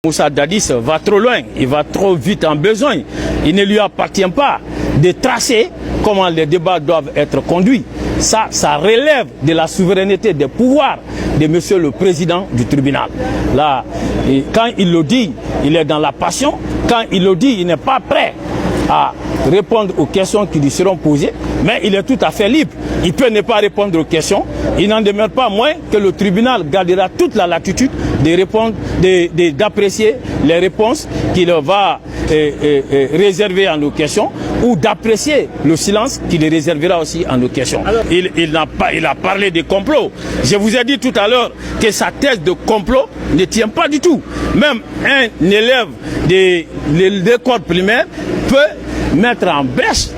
Moussa Dadis va trop loin, il va trop vite en besoin. Il ne lui appartient pas de tracer comment les débats doivent être conduits. Ça relève de la souveraineté des pouvoirs de monsieur le président du tribunal. Là, quand il le dit, il est dans la passion. Quand il le dit, il n'est pas prêt à répondre aux questions qui lui seront posées, mais il est tout à fait libre. Il peut ne pas répondre aux questions. Il n'en demeure pas moins que le tribunal gardera toute la latitude de répondre, d'apprécier les réponses qu'il va réserver à nos questions, ou d'apprécier le silence qu'il réservera aussi à nos questions. Alors, il a parlé de complot. Je vous ai dit tout à l'heure que sa thèse de complot ne tient pas du tout. Même un élève de l'école primaire peut mettre en brèche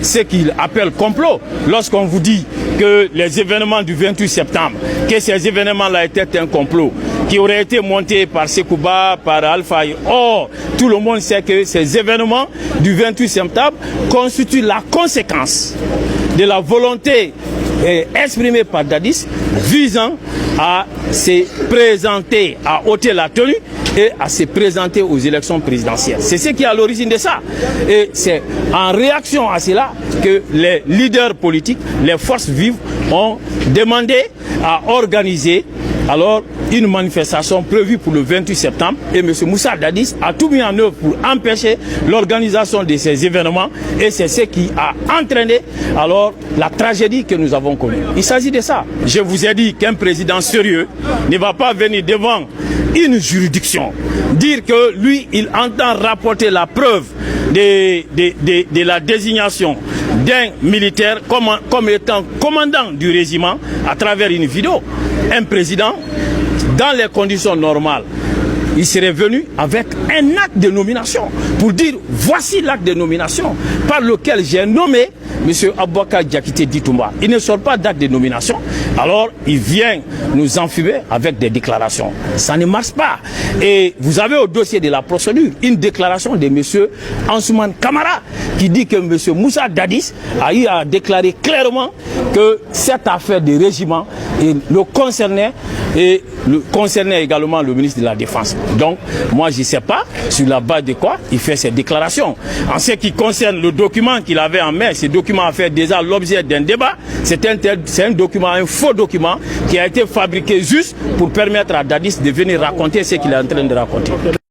ce qu'il appelle complot. Lorsqu'on vous dit que les événements du 28 septembre, que ces événements-là étaient un complot, qui aurait été monté par Sekouba, par Alpha. Or, tout le monde sait que ces événements du 28 septembre constituent la conséquence de la volonté exprimée par Dadis visant à se présenter, à ôter la tenue et à se présenter aux élections présidentielles. C'est ce qui est à l'origine de ça. Et c'est en réaction à cela que les leaders politiques, les forces vives ont demandé à organiser alors une manifestation prévue pour le 28 septembre et M. Moussa Dadis a tout mis en œuvre pour empêcher l'organisation de ces événements et c'est ce qui a entraîné alors la tragédie que nous avons connue. Il s'agit de ça. Je vous ai dit qu'un président sérieux ne va pas venir devant une juridiction dire que lui il entend rapporter la preuve de la désignation d'un militaire comme étant commandant du régiment à travers une vidéo. Un président, dans les conditions normales, il serait venu avec un acte de nomination pour dire voici l'acte de nomination par lequel j'ai nommé M. Aboubacar Diakité Ditumba. Il ne sort pas d'acte de nomination, alors il vient nous enfumer avec des déclarations. Ça ne marche pas. Et vous avez au dossier de la procédure une déclaration de M. Ansoumane Kamara qui dit que M. Moussa Dadis a eu à déclarer clairement que cette affaire de régiment le concernait et concernait également le ministre de la Défense. Donc, moi, je ne sais pas sur la base de quoi il fait ces déclarations. En ce qui concerne le document qu'il avait en main, ce document a fait déjà l'objet d'un débat. C'est un document, un faux document qui a été fabriqué juste pour permettre à Dadis de venir raconter ce qu'il est en train de raconter.